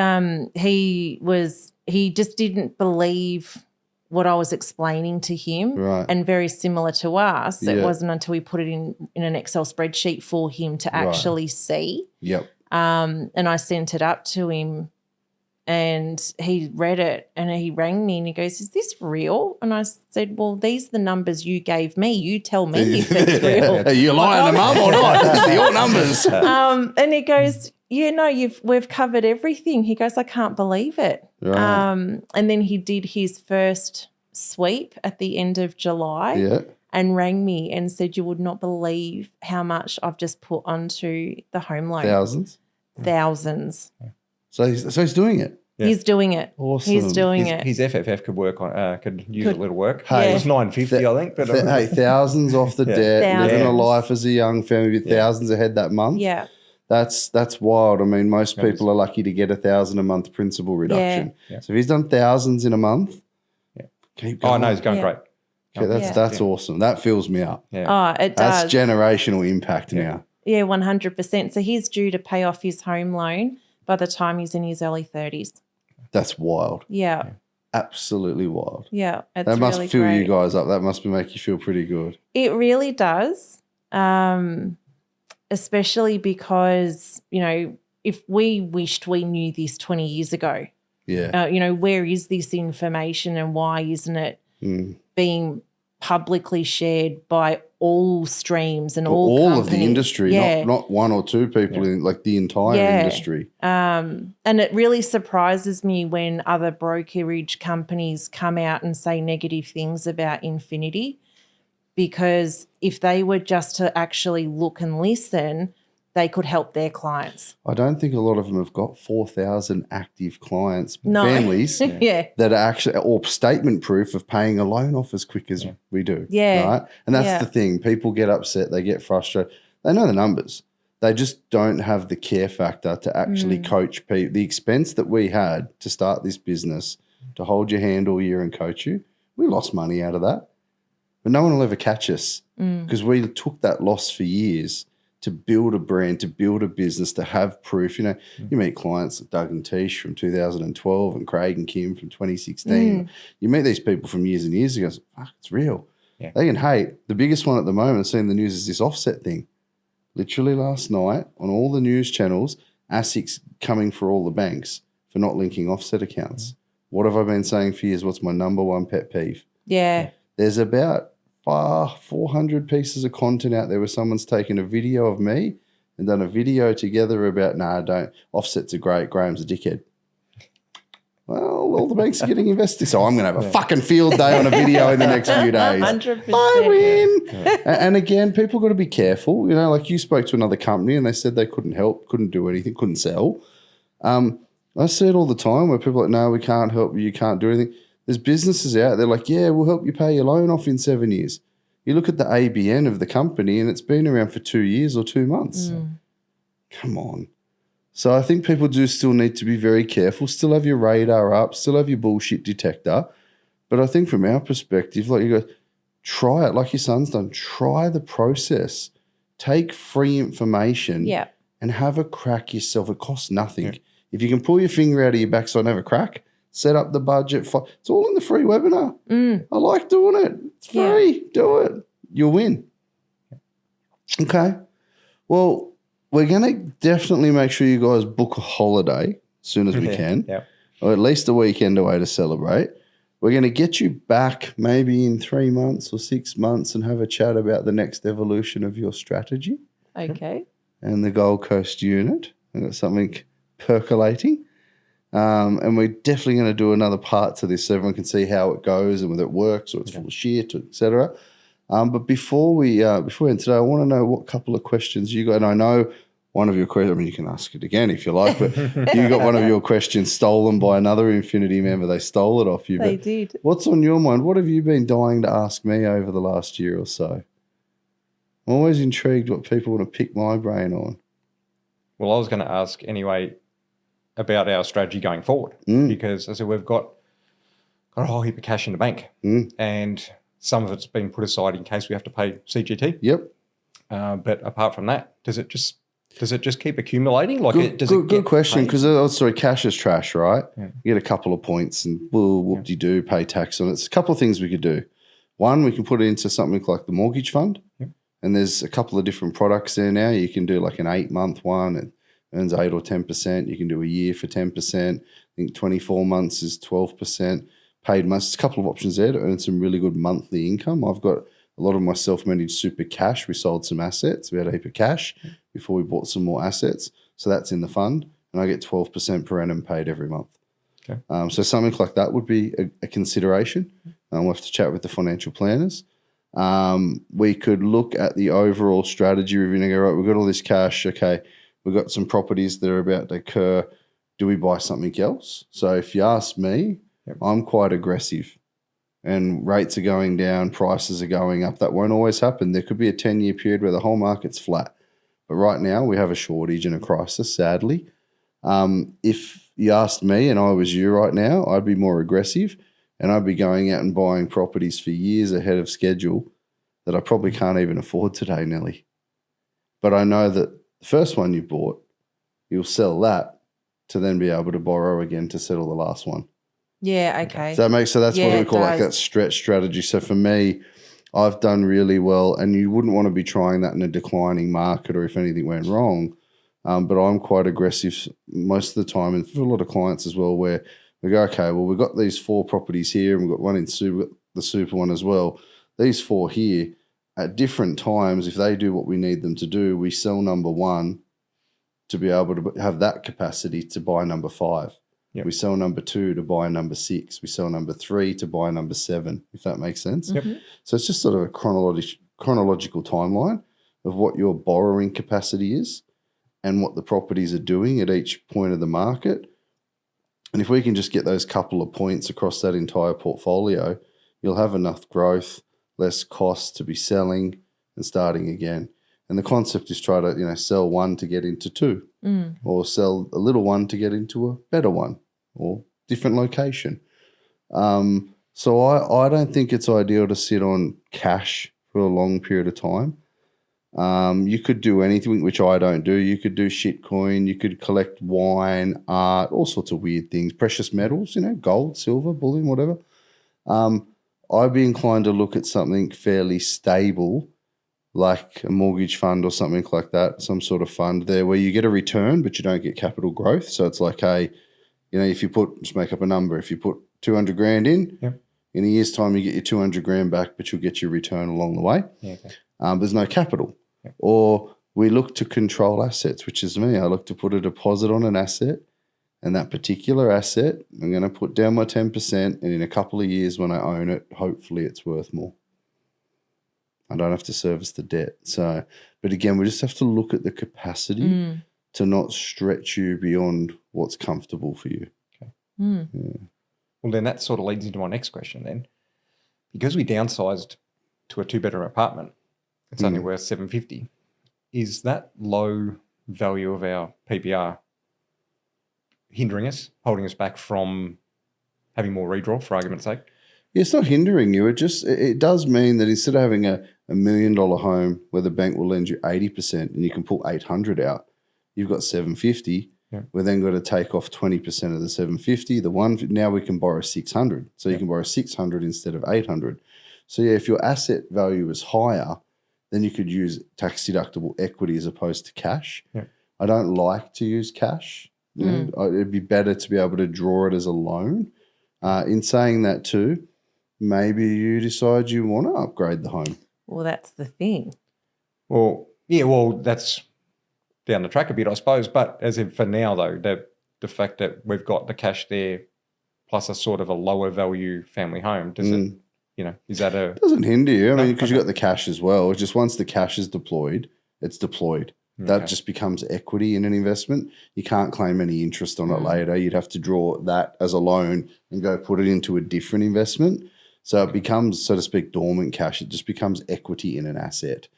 he just didn't believe what I was explaining to him. Right. And very similar to us, it Yeah. wasn't until we put it in an Excel spreadsheet for him to actually see. Yep. And I sent it up to him, and he read it, and he rang me and he goes, "Is this real?" And I said, "Well, these are the numbers you gave me. You tell me if it's real." Are you lying to mum or not? These are your numbers. And he goes, "Yeah, no, we've covered everything." He goes, "I can't believe it." Right. And then he did his first sweep at the end of July. Yeah. And rang me and said, "You would not believe how much I've just put onto the home loan." Thousands. Thousands. So he's doing it. He's doing it. Awesome. He's doing it. His FFF could work on. Could use a little work. Hey, It was $950, I think. But hey, thousands off the debt, living a Thousands. life as a young family with thousands ahead that month. Yeah. That's wild. I mean, most people are lucky to get $1,000 a month principal reduction. Yeah. So if he's done thousands in a month, keep going. no, he's going great. Okay, that's awesome. That fills me up. Yeah. Oh, it does. That's generational impact now. Yeah, 100%. So he's due to pay off his home loan by the time he's in his early 30s. That's wild. Yeah. Absolutely wild. Yeah. It's That must really fill great. you guys up. That must make you feel pretty good. It really does. Especially because, if we wished we knew this 20 years ago, Yeah. where is this information and why isn't it being publicly shared by all streams and all of the companies? industry, Yeah. not one or two people in like the entire industry. And it really surprises me when other brokerage companies come out and say negative things about Infinity, because if they were just to actually look and listen, they could help their clients. I don't think a lot of them have got 4,000 active clients, families Yeah. that are actually, or statement proof of paying a loan off as quick as we do. Yeah. Right? And that's Yeah. the thing. People get upset. They get frustrated. They know the numbers. They just don't have the care factor to actually coach people. The expense that we had to start this business, to hold your hand all year and coach you, we lost money out of that. But no one will ever catch us because we took that loss for years to build a brand, to build a business, to have proof. You meet clients like Doug and Tish from 2012 and Craig and Kim from 2016. You meet these people from years and years ago. Fuck, it's real. Yeah. They can hate. The biggest one at the moment, seeing the news, is this offset thing. Literally last night on all the news channels, ASIC's coming for all the banks for not linking offset accounts. What have I been saying for years? What's my number one pet peeve? Yeah. There's about 400 pieces of content out there where someone's taken a video of me and done a video together about, don't, offsets are great, Graham's a dickhead. Well, all the banks are getting invested, so I'm going to have a fucking field day on a video in the next few days. 100%. I win. And again, people got to be careful. Like you spoke to another company and they said they couldn't help, couldn't do anything, couldn't sell. I see it all the time where people are like, no, we can't help you, you can't do anything. There's businesses out there like, yeah, we'll help you pay your loan off in 7 years. You look at the ABN of the company and it's been around for 2 years or 2 months. Come on. So I think people do still need to be very careful, still have your radar up, still have your bullshit detector. But I think from our perspective, like you go, try it like your son's done. Try the process. Take free information and have a crack yourself. It costs nothing. Yeah. If you can pull your finger out of your backside and have a crack, set up the budget. It's all in the free webinar. I like doing it. It's free. Yeah. Do it. You'll win. Okay. Well, we're going to definitely make sure you guys book a holiday as soon as we can, or at least a weekend away to celebrate. We're going to get you back maybe in 3 months or 6 months and have a chat about the next evolution of your strategy. Okay. And the Gold Coast unit. I've got something percolating. And we're definitely going to do another part to this so everyone can see how it goes and whether it works or it's full of shit, etc. But before we end today, I want to know what couple of questions you got. And I know one of your questions, I mean, you can ask it again if you like, but you got one of your questions stolen by another Infinity member. They stole it off you. They did. What's on your mind? What have you been dying to ask me over the last year or so? I'm always intrigued what people want to pick my brain on. Well, I was going to ask anyway about our strategy going forward because as I said, we've got a whole heap of cash in the bank and some of it's been put aside in case we have to pay CGT. Yep. But apart from that, does it just keep accumulating? Like, good question, because cash is trash, right? Yeah. You get a couple of points and whoop-de-doo, pay tax on it. It's a couple of things we could do. One, we can put it into something like the mortgage fund, and there's a couple of different products there now. You can do like an 8-month one. It earns 8 or 10%. You can do a year for 10%. I think 24 months is 12%. Paid months. There's a couple of options there to earn some really good monthly income. I've got a lot of my self-managed super cash. We sold some assets. We had a heap of cash before we bought some more assets. So that's in the fund, and I get 12% per annum paid every month. Okay. So something like that would be a consideration. We'll have to chat with the financial planners. We could look at the overall strategy review and go, right, we've got all this cash. Okay, we've got some properties that are about to occur. do we buy something else? So if you ask me, I'm quite aggressive, and rates are going down, prices are going up. That won't always happen. There could be a 10-year period where the whole market's flat. But right now we have a shortage and a crisis, sadly. If you asked me and I was you right now, I'd be more aggressive, and I'd be going out and buying properties for years ahead of schedule that I probably can't even afford today, Nelly. But I know that the first one you bought, you'll sell that to then be able to borrow again to settle the last one. Yeah, okay. So that's what we call like that stretch strategy. So for me, I've done really well, and you wouldn't want to be trying that in a declining market or if anything went wrong. But I'm quite aggressive most of the time, and for a lot of clients as well, where we go, okay, well, we've got these 4 properties here, and we've got one in super, we've got the super one as well. These 4 here, at different times, if they do what we need them to do, we sell number 1 to be able to have that capacity to buy number 5. Yep. We sell number 2 to buy number 6. We sell number 3 to buy number 7, if that makes sense. Yep. So it's just sort of a chronological timeline of what your borrowing capacity is and what the properties are doing at each point of the market. And if we can just get those couple of points across that entire portfolio, you'll have enough growth, less cost to be selling and starting again. And the concept is try to, sell 1 to get into 2, or sell a little one to get into a better one, or different location. So I don't think it's ideal to sit on cash for a long period of time. You could do anything, which I don't do. You could do shitcoin. You could collect wine, art, all sorts of weird things, precious metals, gold, silver, bullion, whatever. I'd be inclined to look at something fairly stable, like a mortgage fund or something like that, some sort of fund there where you get a return, but you don't get capital growth. So it's like, hey, if you just make up a number, if you put 200 grand in, in a year's time, you get your 200 grand back, but you'll get your return along the way. Yeah, okay. There's no capital. Yeah. Or we look to control assets, which is me. I look to put a deposit on an asset, and that particular asset, I'm going to put down my 10%, and in a couple of years when I own it, hopefully it's worth more. I don't have to service the debt. So, but again, we just have to look at the capacity to not stretch you beyond what's comfortable for you. Okay. Yeah. Well, then that sort of leads into my next question then. Because we downsized to a 2-bedroom apartment, it's only worth $750. Is that low value of our PPR hindering us, holding us back from having more redraw, for argument's sake? Yeah, it's not hindering you. It does mean that instead of having a $1 million home where the bank will lend you 80% and you can pull 800 out, you've got 750. Yeah. We're then going to take off 20% of the 750. Now we can borrow 600. So you can borrow 600 instead of 800. So yeah, if your asset value is higher, then you could use tax deductible equity as opposed to cash. Yeah. I don't like to use cash. It'd be better to be able to draw it as a loan. In saying that too, maybe you decide you want to upgrade the home. Well, that's the thing. Well, that's down the track a bit, I suppose. But as in for now, though, the fact that we've got the cash there plus a sort of a lower value family home, does it, is that a... It doesn't hinder you. I mean, because you've got the cash as well. It's just once the cash is deployed, it's deployed. That just becomes equity in an investment. You can't claim any interest on it later. You'd have to draw that as a loan and go put it into a different investment. So it becomes, so to speak, dormant cash. It just becomes equity in an asset,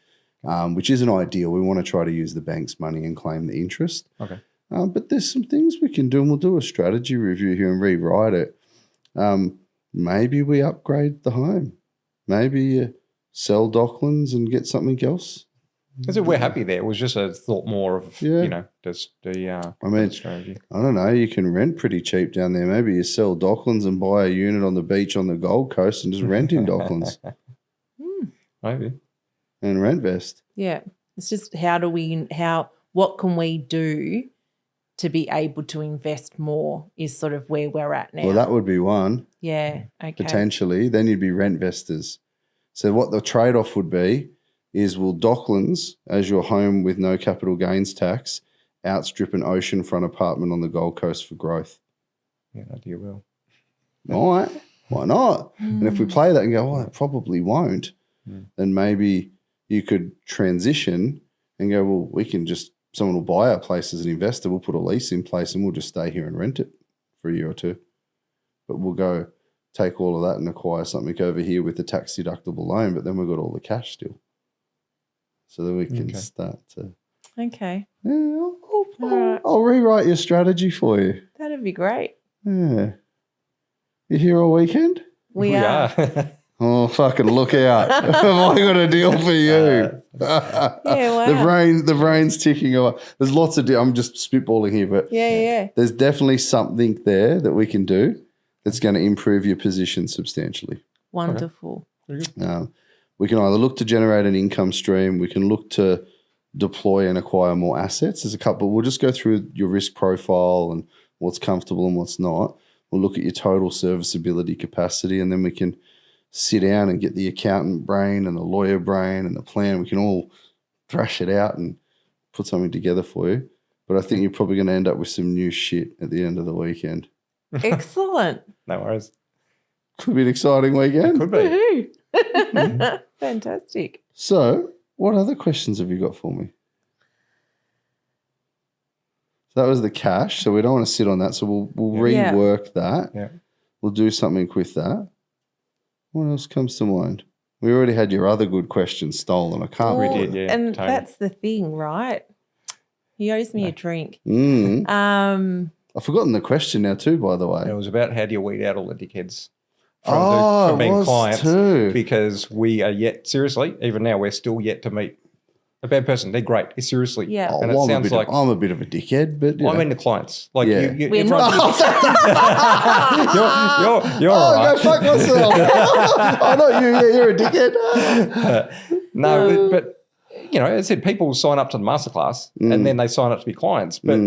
which isn't ideal. We want to try to use the bank's money and claim the interest. Okay. But there's some things we can do, and we'll do a strategy review here and rewrite it. Maybe we upgrade the home. Maybe you sell Docklands and get something else. Because we're happy there. It was just a thought more of, just the strategy. I don't know. You can rent pretty cheap down there. Maybe you sell Docklands and buy a unit on the beach on the Gold Coast and just rent in Docklands. Maybe. And Rentvest. Yeah. It's just what can we do to be able to invest more is sort of where we're at now. Well, that would be one. Yeah. Okay. Potentially. Then you'd be rentvestors. So what the trade-off would be is, will Docklands, as your home with no capital gains tax, outstrip an oceanfront apartment on the Gold Coast for growth? Yeah, I do will. Might. Why not? And if we play that and go, it probably won't, then maybe you could transition and go, well, we can just someone will buy our place as an investor, we'll put a lease in place and we'll just stay here and rent it for a year or two. But we'll go take all of that and acquire something over here with a tax deductible loan, but then we've got all the cash still. So then we can start to. Okay. Yeah, I'll rewrite your strategy for you. That'd be great. Yeah. You here all weekend? We are. Oh, fucking look out. Have I got a deal for you? Yeah, wow. The brain's ticking away. There's lots of I'm just spitballing here, but there's definitely something there that we can do that's going to improve your position substantially. Wonderful. Okay. We can either look to generate an income stream, we can look to deploy and acquire more assets. There's a couple. We'll just go through your risk profile and what's comfortable and what's not. We'll look at your total serviceability capacity, and then we can sit down and get the accountant brain and the lawyer brain and the plan. We can all thrash it out and put something together for you. But I think you're probably going to end up with some new shit at the end of the weekend. Excellent. No worries. Could be an exciting weekend. Could be. Woohoo. Fantastic. So, what other questions have you got for me? So that was the cash. So we don't want to sit on that. So we'll rework that. Yeah. We'll do something with that. What else comes to mind? We already had your other good questions stolen. I can't. We did, yeah. And totally. that's the thing, right? He owes me a drink. I've forgotten the question now too, by the way. It was about how do you weed out all the dickheads from being clients too. because we are yet, seriously, even now, we're still yet to meet a bad person. They're great. Seriously. Yeah. And it sounds like I'm a bit of a dickhead, but I mean the clients. Like Yeah. you We're everyone- you're all right. go fuck myself. Oh, not you. Yeah, you're a dickhead. No, but you know, as I said, people sign up to the masterclass and then they sign up to be clients. But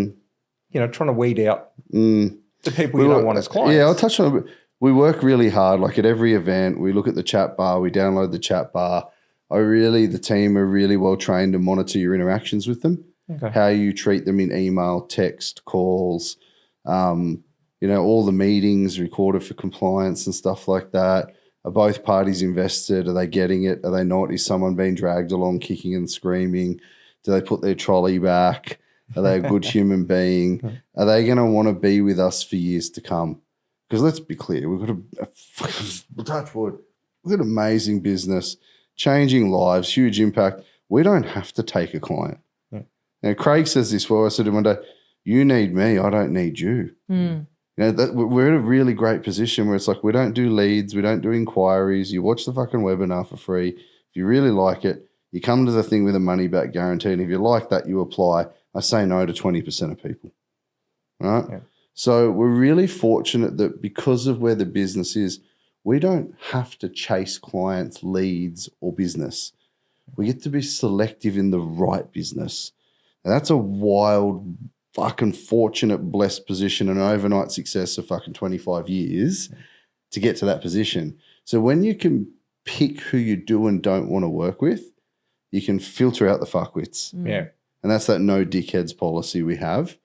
you know, trying to weed out the people you don't want as clients. Yeah, I'll touch on it. We work really hard. Like at every event, we look at the chat bar, we download the chat bar. The team are really well trained to monitor your interactions with them, how you treat them in email, text, calls, you know, all the meetings recorded for compliance and stuff like that. Are both parties invested? Are they getting it? Are they not? Is someone being dragged along kicking and screaming? Do they put their trolley back? Are they a good human being? Are they going to want to be with us for years to come? Because let's be clear, we've got touch wood, we've got amazing business, changing lives, huge impact. We don't have to take a client. Now, Craig says this, well, I said to him one day, you need me, I don't need you. You know, we're in a really great position where it's like we don't do leads, we don't do inquiries. You watch the fucking webinar for free. If you really like it, you come to the thing with a money back guarantee, and if you like that, you apply. I say no to 20% of people, right? Yeah. So we're really fortunate that because of where the business is, we don't have to chase clients, leads, or business. We get to be selective in the right business. And that's a wild, fucking fortunate, blessed position, an overnight success of fucking 25 years to get to that position. So when you can pick who you do and don't want to work with, you can filter out the fuckwits. Yeah. And that's that no dickheads policy we have.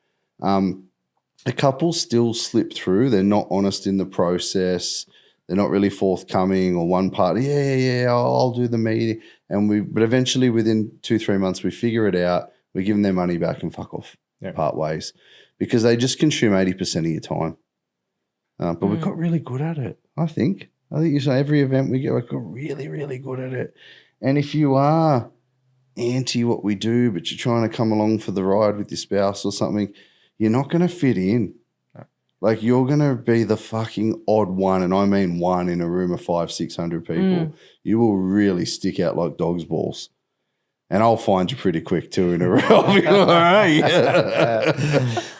A couple still slip through. They're not honest in the process. They're not really forthcoming, or one party, I'll do the meeting. But eventually within 2-3 months, we figure it out. We give them their money back and fuck off, part ways, because they just consume 80% of your time. But we got really good at it, I think. You say every event we got really, really good at it. And if you are anti what we do, but you're trying to come along for the ride with your spouse or something, you're not going to fit in. Like you're going to be the fucking odd one, and I mean one in a room of 500-600 people. You will really stick out like dog's balls. And I'll find you pretty quick too in a room. I'll be like, all right.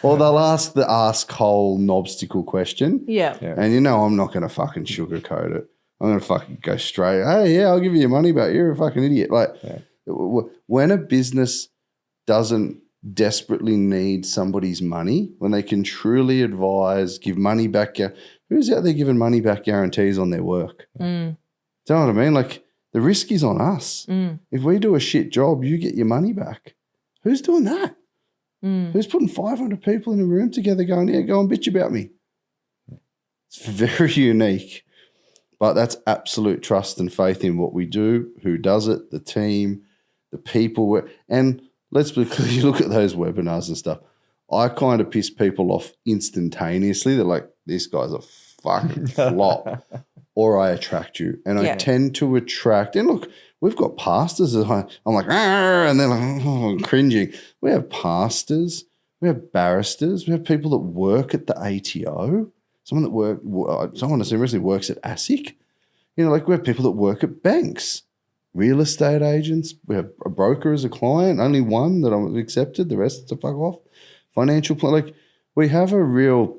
Or they'll ask the ask-hole knobsticle question. Yeah. And you know I'm not going to fucking sugarcoat it. I'm going to fucking go straight, hey, yeah, I'll give you your money back. You're a fucking idiot. Like when a business doesn't desperately need somebody's money, when they can truly advise, give money back. Who's out there giving money back guarantees on their work? Do you know what I mean? Like the risk is on us. If we do a shit job, you get your money back. Who's doing that? Who's putting 500 people in a room together going, yeah, go and bitch about me? It's very unique. But that's absolute trust and faith in what we do, who does it, the team, the people. And let's be clear, you look at those webinars and stuff, I kind of piss people off instantaneously. They're like, this guy's a fucking flop. Or I attract you. And I tend to attract, and look, we've got pastors that I'm like, and they're like, oh, I'm cringing. We have pastors, we have barristers, we have people that work at the ATO, someone that seriously works at ASIC. You know, like we have people that work at banks, real estate agents. We have a broker as a client, only one that I'm accepted, the rest to fuck off. Financial plan, like we have a real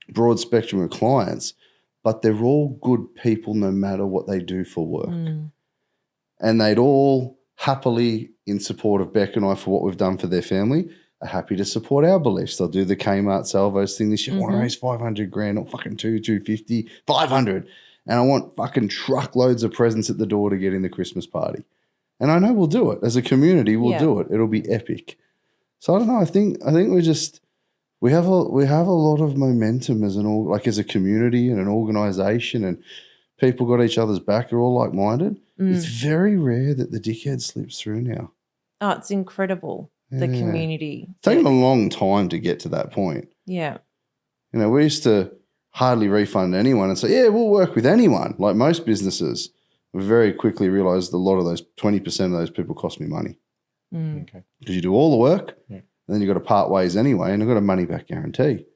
broad spectrum of clients, but they're all good people no matter what they do for work. And they'd all happily, in support of Beck and I for what we've done for their family, are happy to support our beliefs. They'll do the Kmart Salvos thing this year. I want to raise 500 grand, not fucking 250, 500. And I want fucking truckloads of presents at the door to get in the Christmas party. And I know we'll do it. As a community, we'll do it. It'll be epic. So I don't know. I think we have a lot of momentum as as a community and an organization, and people got each other's back. They're all like minded. It's very rare that the dickhead slips through now. Oh, it's incredible. The community. It's taken a long time to get to that point. Yeah. You know, we used to hardly refund anyone and say, yeah, we'll work with anyone. Like most businesses, we very quickly realized a lot of those, 20% of those people cost me money. Okay. Because you do all the work, and then you've got to part ways anyway, and you've got a money back guarantee.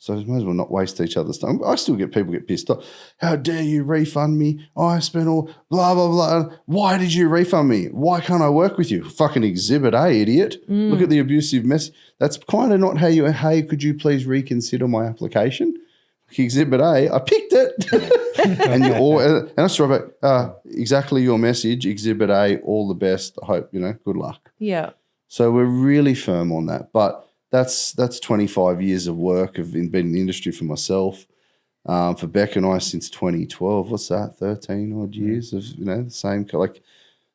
So you might as well not waste each other's time. I still get people get pissed off. How dare you refund me? Oh, I spent all blah, blah, blah. Why did you refund me? Why can't I work with you? Fucking Exhibit A, idiot. Look at the abusive mess. That's kind of not how you, hey, could you please reconsider my application? Exhibit A, I picked it. and I straight back, exactly your message, Exhibit A, all the best. I hope, good luck. Yeah. So we're really firm on that. But that's 25 years of work of been in the industry for myself. For Beck and I since 2012, what's that, 13 odd years of, the same, like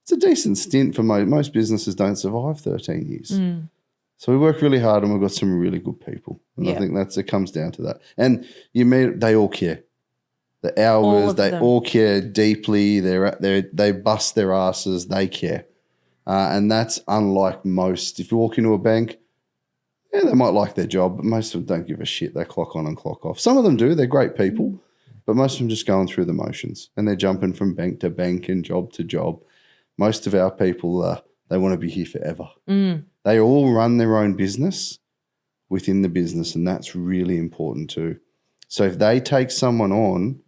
it's a decent stint for most businesses don't survive 13 years. So we work really hard and we've got some really good people. And I think it comes down to that. And they all care. The hours, they all care deeply. They bust their asses. They care. And that's unlike most. If you walk into a bank, they might like their job, but most of them don't give a shit. They clock on and clock off. Some of them do. They're great people, but most of them just going through the motions and they're jumping from bank to bank and job to job. Most of our people, they want to be here forever. They all run their own business within the business, and that's really important too. So if they take someone on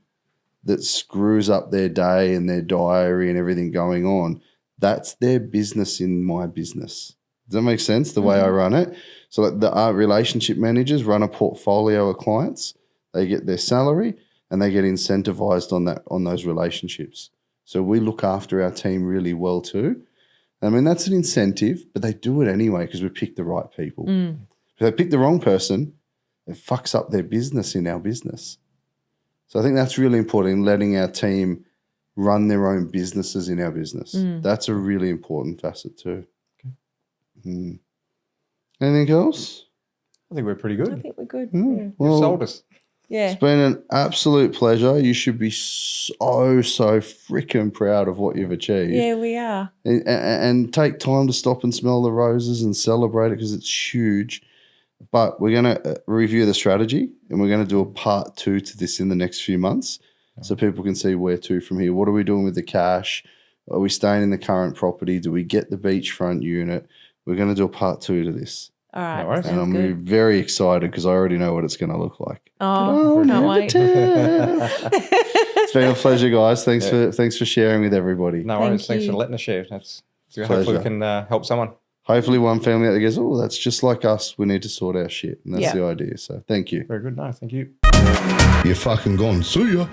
that screws up their day and their diary and everything going on, that's their business in my business. Does that make sense, the way I run it? So like the relationship managers run a portfolio of clients. They get their salary and they get incentivized on those relationships. So we look after our team really well too. I mean, that's an incentive, but they do it anyway because we pick the right people. If they pick the wrong person, it fucks up their business in our business. So I think that's really important, letting our team run their own businesses in our business. That's a really important facet too. Okay. Anything else? I think we're pretty good. I think we're good. You've sold us. Yeah. It's been an absolute pleasure. You should be so freaking proud of what you've achieved. Yeah, we are. And take time to stop and smell the roses and celebrate it because it's huge. But we're going to review the strategy and we're going to do a part 2 to this in the next few months so people can see where to from here. What are we doing with the cash? Are we staying in the current property? Do we get the beachfront unit? We're going to do a part 2 to this. All right. No worries. And I'm very excited because I already know what it's going to look like. Oh, can't wait. It's been a pleasure, guys. Thanks for sharing with everybody. No worries. Thanks for letting us share. Hopefully we can help someone. Hopefully one family out there goes, oh, that's just like us. We need to sort our shit. And that's the idea. So thank you. Very good. No, thank you. You're fucking gone. See ya.